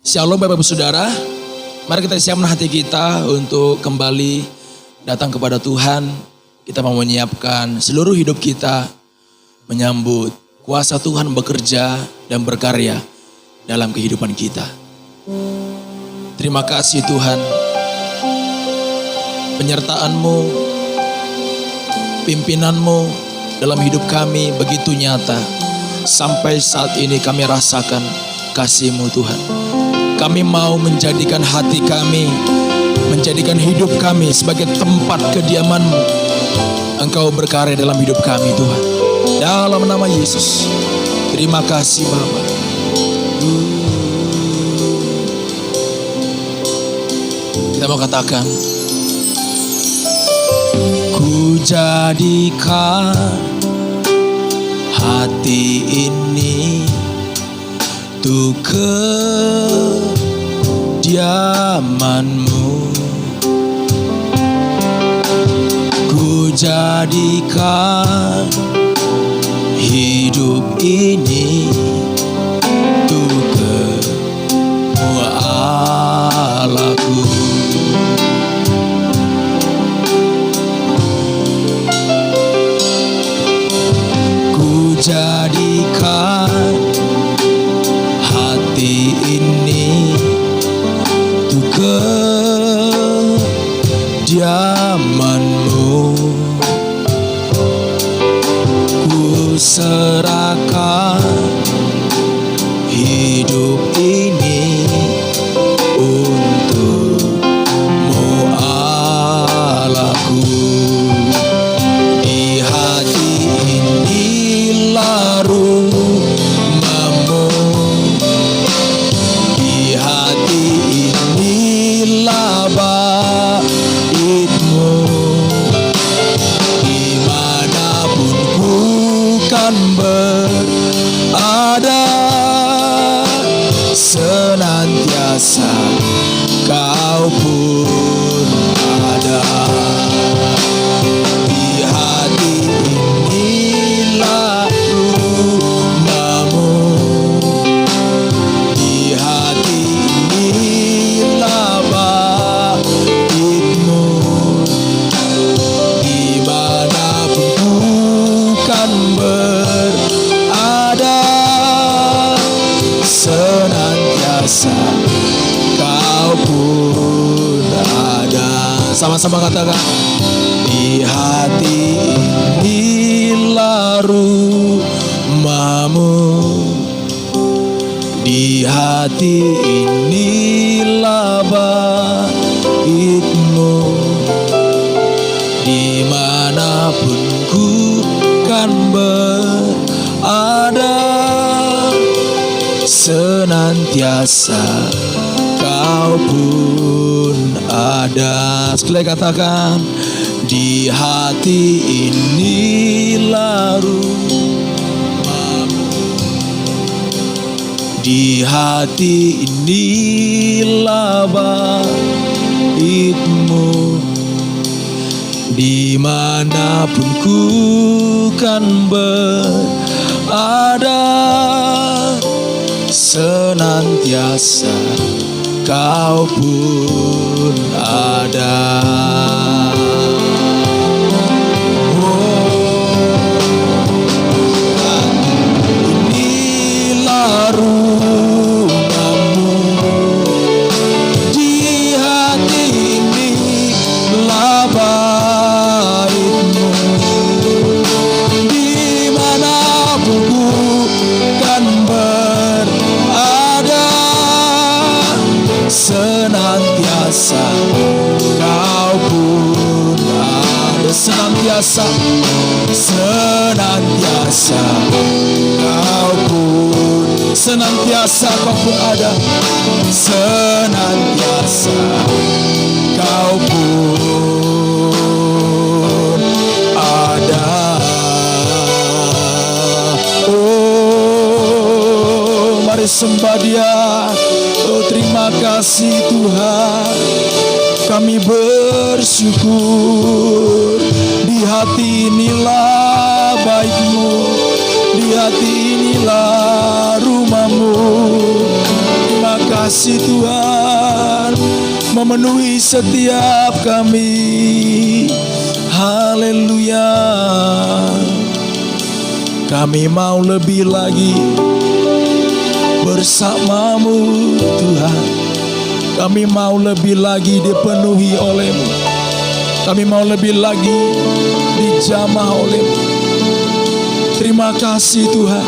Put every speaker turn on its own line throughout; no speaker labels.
Shalom Bapak Ibu Saudara, mari kita siapkan hati kita untuk kembali datang kepada Tuhan. Kita mau menyiapkan seluruh hidup kita menyambut kuasa Tuhan bekerja dan berkarya dalam kehidupan kita. Terima kasih Tuhan, penyertaan-Mu, pimpinan-Mu dalam hidup kami begitu nyata. Sampai saat ini kami rasakan kasih-Mu Tuhan. Kami mau menjadikan hati kami, menjadikan hidup kami sebagai tempat kediaman-Mu. Engkau berkarya dalam hidup kami Tuhan. Dalam nama Yesus. Terima kasih Bapa. Kita mau katakan, ku jadikan hati ini untuk kediaman-Mu. Ku jadikan hidup ini untuk Allahku. Ku jadikan hati ini untuk kediaman-Mu. Ku serahkan hidup ini untuk-Mu Allahku. Di hati inilah rumah-Mu. Di hati inilah bait-Mu. Dimanapun ku kan berada, senantiasa Kau pun ada. Di hati inilah rumah-Mu. Di hati inilah bait-Mu. Dimanapun ku kan berada, senantiasa Kau pun ada. Sama-sama katakan, di hati inilah rumah-Mu. Di hati inilah bait-Mu. Dimanapun ku kan berada, senantiasa Kau pun ada. Sekali katakan, di hati inilah rumah-Mu. Di hati inilah bait-Mu. Dimanapun ku kan berada, senantiasa Kau pun ada. Inilah rumah-Mu. Di hati inilah bait-Mu. Dimanapun ku kan berada, senantiasa Kau pun ada. Senantiasa, senantiasa Kau pun, senantiasa Kau pun ada. Senantiasa Kau pun ada. Oh, mari sembah Dia. Oh, terima kasih Tuhan. Kami bersyukur. Di hati inilah bait-Mu. Di hati inilah rumah-Mu. Terima kasih kasih Tuhan memenuhi setiap kami. Haleluya. Kami mau lebih lagi bersamamu Tuhan. Kami mau lebih lagi dipenuhi olehmu. Kami mau lebih lagi dijamah olehmu. Terima kasih Tuhan.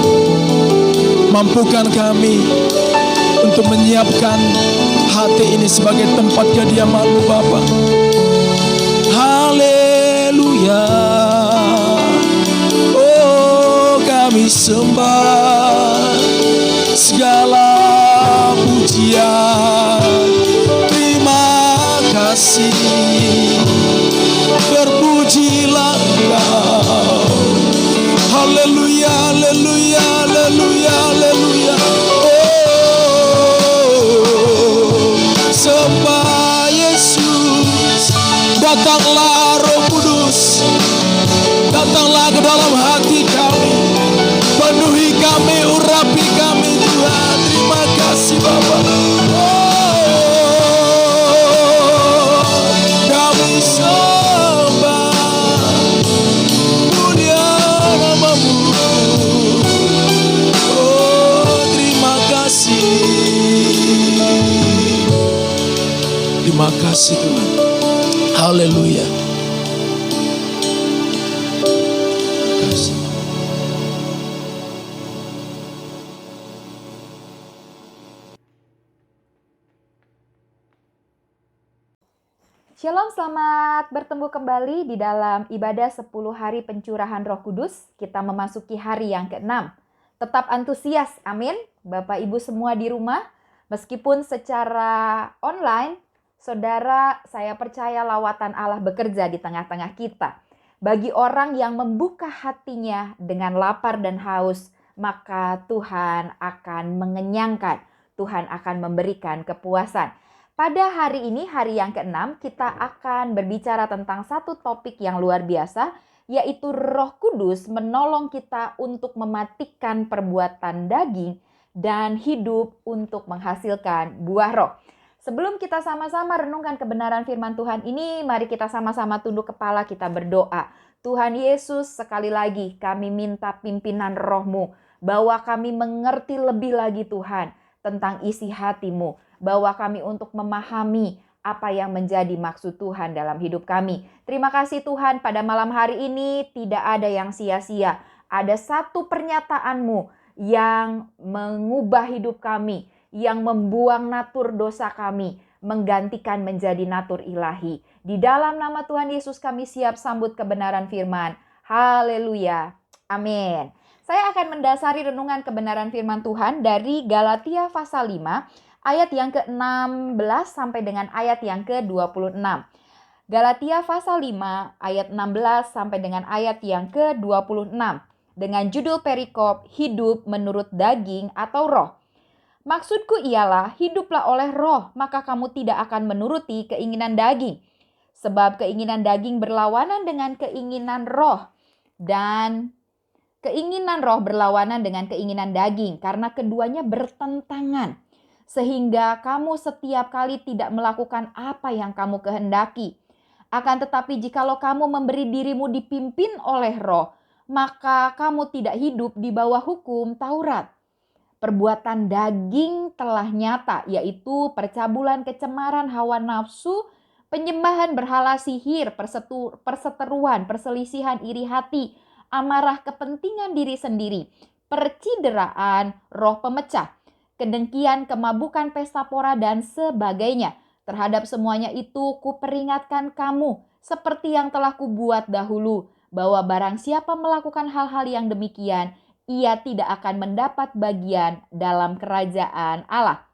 Mampukan kami untuk menyiapkan hati ini sebagai tempat kediaman-Mu Bapa. Haleluya. Oh, kami sembah segala pujian. Terima kasih. Berpujilah Engkau. Haleluya, haleluya, haleluya, haleluya. Oh, sembah Yesus. Datanglah Roh Kudus. Datanglah ke dalam hati kami. Penuhi kami, urapi kami Tuhan. Terima kasih Bapa. Oh, kami sembah mulia nama-Mu. Oh, terima kasih. Terima kasih Tuhan. Haleluya. Terima kasih.
Shalom, selamat bertemu kembali di dalam ibadah 10 hari pencurahan Roh Kudus. Kita memasuki hari yang ke-6. Tetap antusias, amin. Bapak Ibu semua di rumah, meskipun secara online, saudara, saya percaya lawatan Allah bekerja di tengah-tengah kita. Bagi orang yang membuka hatinya dengan lapar dan haus, maka Tuhan akan mengenyangkan. Tuhan akan memberikan kepuasan. Pada hari ini, hari yang ke-6, kita akan berbicara tentang satu topik yang luar biasa, yaitu Roh Kudus menolong kita untuk mematikan perbuatan daging dan hidup untuk menghasilkan buah roh. Sebelum kita sama-sama renungkan kebenaran firman Tuhan ini, mari kita sama-sama tunduk kepala, kita berdoa. Tuhan Yesus, sekali lagi kami minta pimpinan Roh-Mu, bahwa kami mengerti lebih lagi Tuhan tentang isi hati-Mu, bahwa kami untuk memahami apa yang menjadi maksud Tuhan dalam hidup kami. Terima kasih Tuhan, pada malam hari ini tidak ada yang sia-sia. Ada satu pernyataan-Mu yang mengubah hidup kami, yang membuang natur dosa kami, menggantikan menjadi natur ilahi. Di dalam nama Tuhan Yesus kami siap sambut kebenaran firman. Haleluya. Amin. Saya akan mendasari renungan kebenaran firman Tuhan dari Galatia pasal 5 ayat yang ke-16 sampai dengan ayat yang ke-26. Galatia pasal 5 ayat 16 sampai dengan ayat yang ke-26 dengan judul perikop hidup menurut daging atau roh. Maksudku ialah hiduplah oleh roh, maka kamu tidak akan menuruti keinginan daging. Sebab keinginan daging berlawanan dengan keinginan roh, dan keinginan roh berlawanan dengan keinginan daging, karena keduanya bertentangan. Sehingga kamu setiap kali tidak melakukan apa yang kamu kehendaki. Akan tetapi jikalau kamu memberi dirimu dipimpin oleh roh, maka kamu tidak hidup di bawah hukum Taurat. Perbuatan daging telah nyata, yaitu percabulan, kecemaran, hawa nafsu, penyembahan berhala, sihir, perseteruan, perselisihan, iri hati, amarah, kepentingan diri sendiri, percideraan, roh pemecah, kedengkian, kemabukan, pesta pora, dan sebagainya. Terhadap semuanya itu kuperingatkan kamu, seperti yang telah kubuat dahulu, bahwa barang siapa melakukan hal-hal yang demikian, ia tidak akan mendapat bagian dalam kerajaan Allah.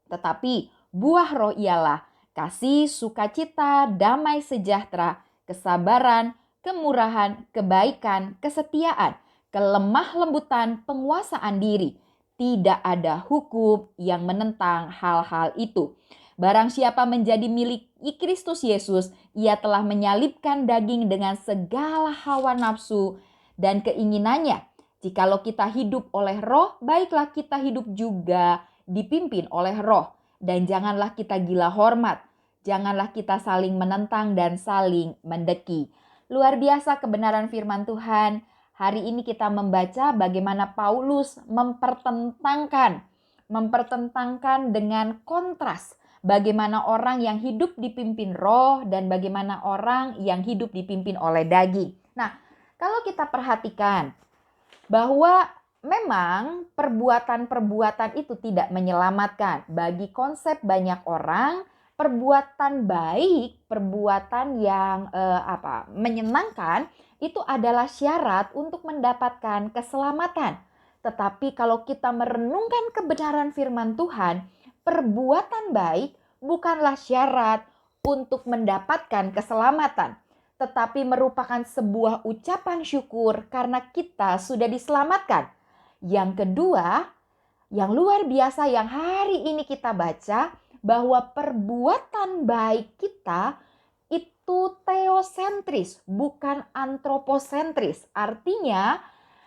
Tetapi buah roh ialah kasih, sukacita, damai sejahtera, kesabaran, kemurahan, kebaikan, kesetiaan, kelemah lembutan, penguasaan diri. Tidak ada hukum yang menentang hal-hal itu. Barang siapa menjadi milik Kristus Yesus, ia telah menyalibkan daging dengan segala hawa nafsu dan keinginannya. Jikalau kita hidup oleh roh, baiklah kita hidup juga dipimpin oleh roh. dan janganlah kita gila hormat. Janganlah kita saling menentang dan saling mendeki. Luar biasa kebenaran firman Tuhan. Hari ini kita membaca bagaimana Paulus mempertentangkan dengan kontras. Bagaimana orang yang hidup dipimpin roh dan bagaimana orang yang hidup dipimpin oleh daging. Nah, kalau kita perhatikan bahwa memang perbuatan-perbuatan itu tidak menyelamatkan. Bagi konsep banyak orang, perbuatan baik, perbuatan yang menyenangkan itu adalah syarat untuk mendapatkan keselamatan. Tetapi kalau kita merenungkan kebenaran firman Tuhan, perbuatan baik bukanlah syarat untuk mendapatkan keselamatan, tetapi merupakan sebuah ucapan syukur karena kita sudah diselamatkan. Yang kedua, yang luar biasa yang hari ini kita baca, bahwa perbuatan baik kita itu teosentris, bukan antroposentris. Artinya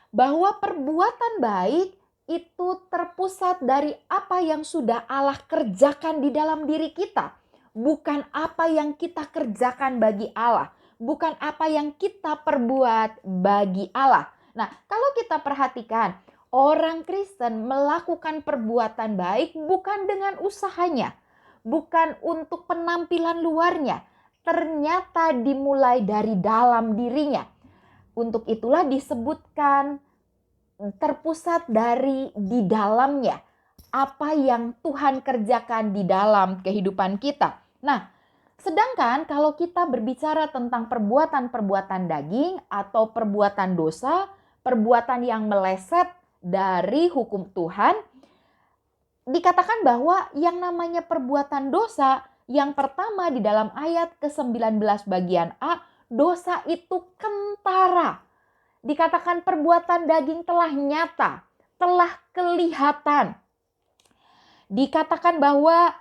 bahwa perbuatan baik itu terpusat dari apa yang sudah Allah kerjakan di dalam diri kita. Bukan apa yang kita kerjakan bagi Allah. Bukan apa yang kita perbuat bagi Allah. Nah, kalau kita perhatikan, orang Kristen melakukan perbuatan baik bukan dengan usahanya. Bukan untuk penampilan luarnya. Ternyata dimulai dari dalam dirinya. Untuk itulah disebutkan terpusat dari di dalamnya. Apa yang Tuhan kerjakan di dalam kehidupan kita. Nah, sedangkan kalau kita berbicara tentang perbuatan-perbuatan daging atau perbuatan dosa, perbuatan yang meleset dari hukum Tuhan, dikatakan bahwa yang namanya perbuatan dosa, yang pertama di dalam ayat ke-19 bagian A, dosa itu kentara. Dikatakan perbuatan daging telah nyata, telah kelihatan. Dikatakan bahwa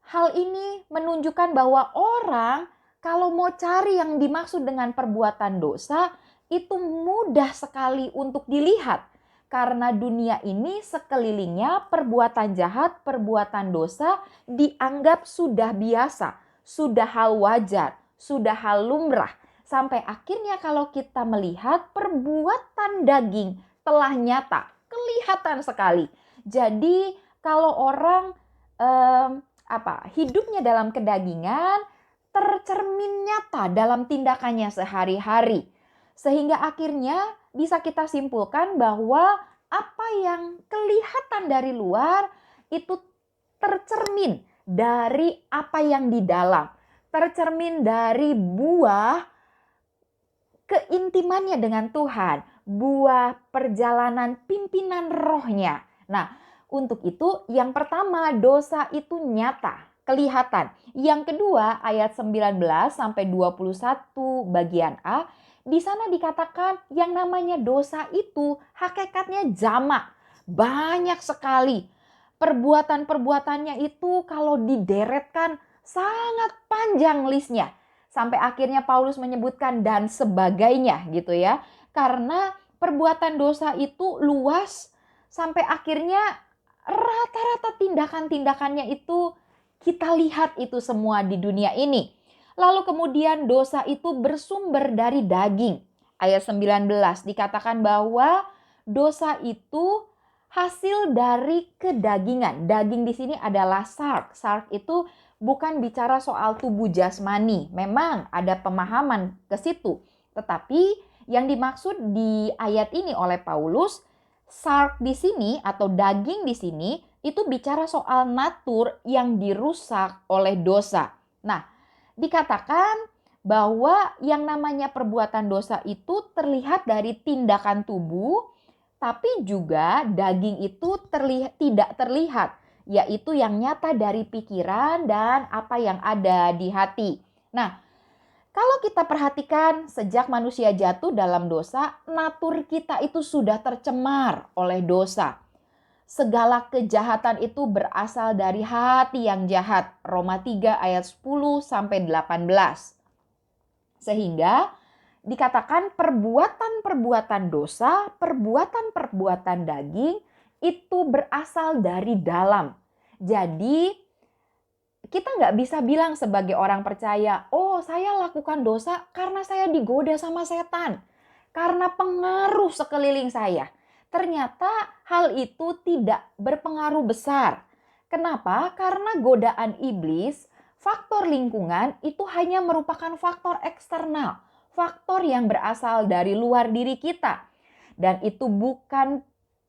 hal ini menunjukkan bahwa orang kalau mau cari yang dimaksud dengan perbuatan dosa, itu mudah sekali untuk dilihat. Karena dunia ini sekelilingnya perbuatan jahat, perbuatan dosa dianggap sudah biasa, sudah hal wajar, sudah hal lumrah. Sampai akhirnya kalau kita melihat perbuatan daging telah nyata, kelihatan sekali. Jadi kalau orang hidupnya dalam kedagingan, tercermin nyata dalam tindakannya sehari-hari. Sehingga akhirnya bisa kita simpulkan bahwa apa yang kelihatan dari luar itu tercermin dari apa yang di dalam. Tercermin dari buah keintimannya dengan Tuhan, buah perjalanan pimpinan rohnya. Nah, untuk itu yang pertama dosa itu nyata, kelihatan. Yang kedua ayat 19 sampai 21 bagian A, di sana dikatakan yang namanya dosa itu hakikatnya jamak, banyak sekali. Perbuatan-perbuatannya itu kalau dideretkan sangat panjang listnya. Sampai akhirnya Paulus menyebutkan dan sebagainya gitu ya. Karena perbuatan dosa itu luas sampai akhirnya rata-rata tindakan-tindakannya itu kita lihat itu semua di dunia ini. Lalu kemudian dosa itu bersumber dari daging. Ayat 19 dikatakan bahwa dosa itu hasil dari kedagingan. Daging di sini adalah sark. Sark itu bukan bicara soal tubuh jasmani. Memang ada pemahaman ke situ. Tetapi yang dimaksud di ayat ini oleh Paulus, sark di sini atau daging di sini itu bicara soal natur yang dirusak oleh dosa. Nah, dikatakan bahwa yang namanya perbuatan dosa itu terlihat dari tindakan tubuh, tapi juga daging itu tidak terlihat, yaitu yang nyata dari pikiran dan apa yang ada di hati. Nah, kalau kita perhatikan sejak manusia jatuh dalam dosa, natur kita itu sudah tercemar oleh dosa. Segala kejahatan itu berasal dari hati yang jahat. Roma 3 ayat 10 sampai 18. Sehingga dikatakan perbuatan-perbuatan dosa, perbuatan-perbuatan daging itu berasal dari dalam. Jadi kita nggak bisa bilang sebagai orang percaya, oh saya lakukan dosa karena saya digoda sama setan, karena pengaruh sekeliling saya. Ternyata hal itu tidak berpengaruh besar. Kenapa? Karena godaan iblis, faktor lingkungan itu hanya merupakan faktor eksternal, faktor yang berasal dari luar diri kita. Dan itu bukan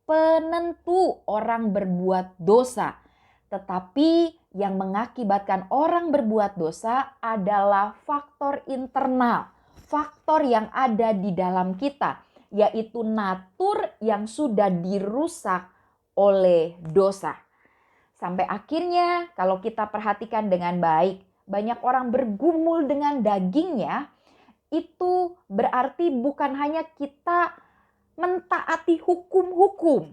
penentu orang berbuat dosa. Tetapi yang mengakibatkan orang berbuat dosa adalah faktor internal, faktor yang ada di dalam kita, yaitu natur yang sudah dirusak oleh dosa. Sampai akhirnya kalau kita perhatikan dengan baik, banyak orang bergumul dengan dagingnya, itu berarti bukan hanya kita mentaati hukum-hukum.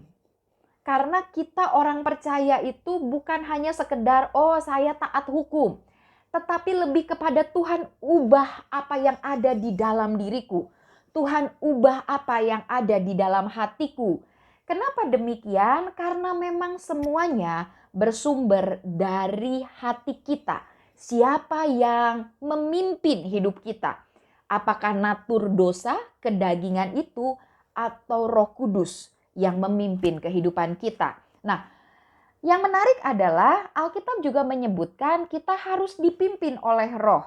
Karena kita orang percaya itu bukan hanya sekedar, oh saya taat hukum. Tetapi lebih kepada Tuhan ubah apa yang ada di dalam diriku. Tuhan ubah apa yang ada di dalam hatiku. Kenapa demikian? Karena memang semuanya bersumber dari hati kita. Siapa yang memimpin hidup kita? Apakah natur dosa, kedagingan itu, atau Roh Kudus yang memimpin kehidupan kita? Nah, yang menarik adalah Alkitab juga menyebutkan kita harus dipimpin oleh Roh.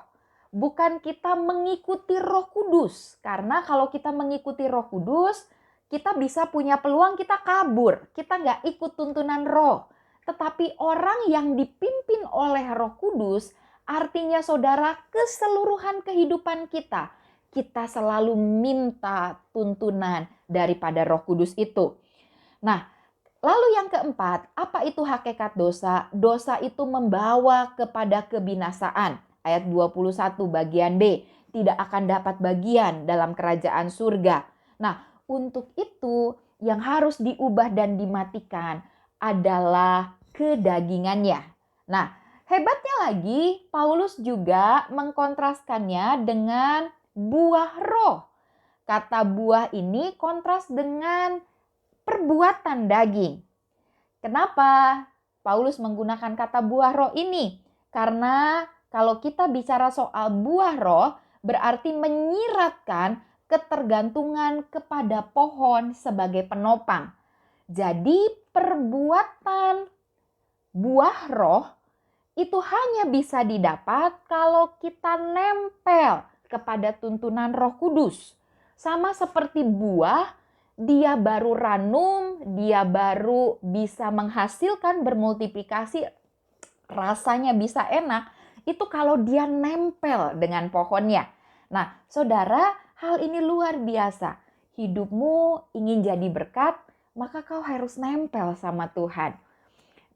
Bukan kita mengikuti Roh Kudus. Karena kalau kita mengikuti Roh Kudus, kita bisa punya peluang kita kabur. Kita nggak ikut tuntunan Roh. Tetapi orang yang dipimpin oleh Roh Kudus, artinya saudara, keseluruhan kehidupan kita selalu minta tuntunan daripada Roh Kudus itu. Nah, lalu yang keempat, apa itu hakikat dosa? Dosa itu membawa kepada kebinasaan. Ayat 21 bagian B, tidak akan dapat bagian dalam kerajaan surga. Nah, untuk itu yang harus diubah dan dimatikan adalah kedagingannya. Nah, hebatnya lagi, Paulus juga mengkontraskannya dengan buah roh. Kata buah ini kontras dengan perbuatan daging. Kenapa Paulus menggunakan kata buah roh ini? Karena kalau kita bicara soal buah roh, berarti menyiratkan ketergantungan kepada pohon sebagai penopang. Jadi perbuatan buah roh itu hanya bisa didapat kalau kita nempel kepada tuntunan Roh Kudus. Sama seperti buah, dia baru ranum, dia baru bisa menghasilkan bermultiplikasi, rasanya bisa enak, itu kalau dia nempel dengan pohonnya. Nah, saudara, hal ini luar biasa. Hidupmu ingin jadi berkat, maka kau harus nempel sama Tuhan.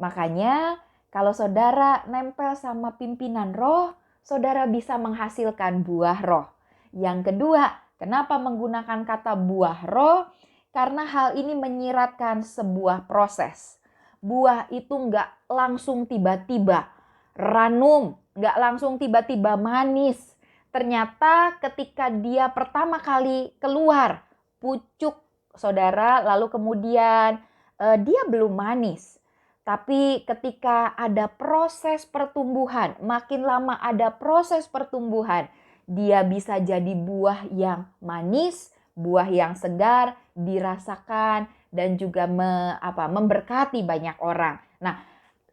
Makanya, kalau saudara nempel sama pimpinan roh, saudara bisa menghasilkan buah roh. Yang kedua, kenapa menggunakan kata buah roh? Karena hal ini menyiratkan sebuah proses. Buah itu nggak langsung tiba-tiba ranum, nggak langsung tiba-tiba manis. Ternyata ketika dia pertama kali keluar, pucuk saudara, lalu kemudian dia belum manis. Tapi ketika ada proses pertumbuhan, makin lama ada proses pertumbuhan, dia bisa jadi buah yang manis, buah yang segar, dirasakan, dan juga memberkati banyak orang. Nah,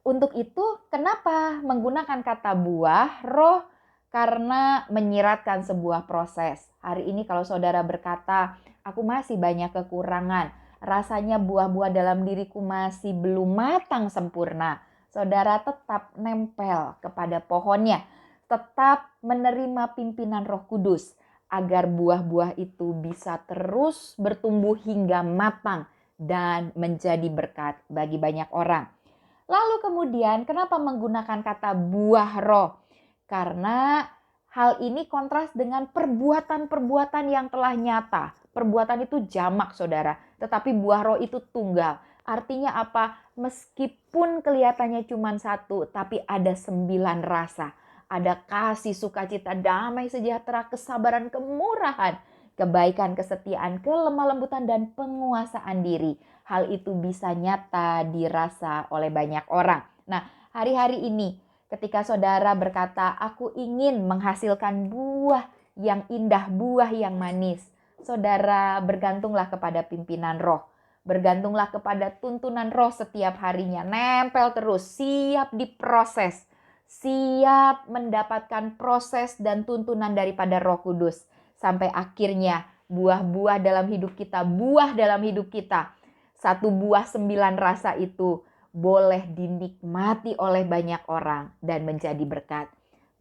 untuk itu kenapa menggunakan kata buah roh? Karena menyiratkan sebuah proses. Hari ini kalau saudara berkata, aku masih banyak kekurangan, rasanya buah-buah dalam diriku masih belum matang sempurna, saudara tetap nempel kepada pohonnya, tetap menerima pimpinan Roh Kudus agar buah-buah itu bisa terus bertumbuh hingga matang dan menjadi berkat bagi banyak orang. Lalu kemudian kenapa menggunakan kata buah roh? Karena hal ini kontras dengan perbuatan-perbuatan yang telah nyata. Perbuatan itu jamak saudara, tetapi buah roh itu tunggal. Artinya apa? Meskipun kelihatannya cuma satu, tapi ada 9 rasa. Ada kasih, sukacita, damai, sejahtera, kesabaran, kemurahan, kebaikan, kesetiaan, kelemah lembutan, dan penguasaan diri. Hal itu bisa nyata dirasa oleh banyak orang. Nah, hari-hari ini Ketika saudara berkata, aku ingin menghasilkan buah yang indah, buah yang manis. Saudara bergantunglah kepada pimpinan roh. Bergantunglah kepada tuntunan roh setiap harinya. Nempel terus, siap diproses. Siap mendapatkan proses dan tuntunan daripada Roh Kudus. Sampai akhirnya buah-buah dalam hidup kita, buah dalam hidup kita. 1 buah 9 rasa itu boleh dinikmati oleh banyak orang dan menjadi berkat.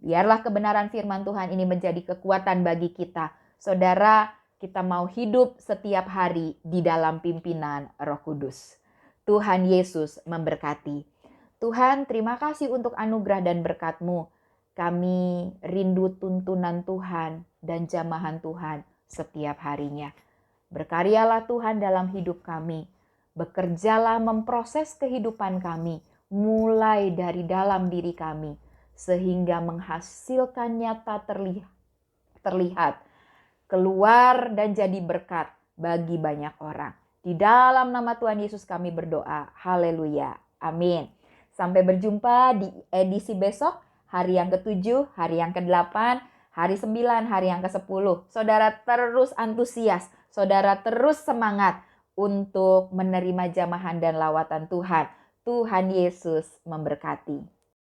Biarlah kebenaran firman Tuhan ini menjadi kekuatan bagi kita. Saudara, kita mau hidup setiap hari di dalam pimpinan Roh Kudus. Tuhan Yesus memberkati. Tuhan, terima kasih untuk anugerah dan berkat-Mu. Kami rindu tuntunan Tuhan dan jamahan Tuhan setiap harinya. Berkaryalah Tuhan dalam hidup kami. Bekerjalah memproses kehidupan kami, mulai dari dalam diri kami, sehingga menghasilkan nyata terlihat, keluar dan jadi berkat bagi banyak orang. Di dalam nama Tuhan Yesus kami berdoa. Haleluya. Amin. Sampai berjumpa di edisi besok, hari yang ke-7, hari yang ke-8, hari 9, hari yang ke-10. Saudara terus antusias, saudara terus semangat untuk menerima jamahan dan lawatan Tuhan. Tuhan Yesus memberkati.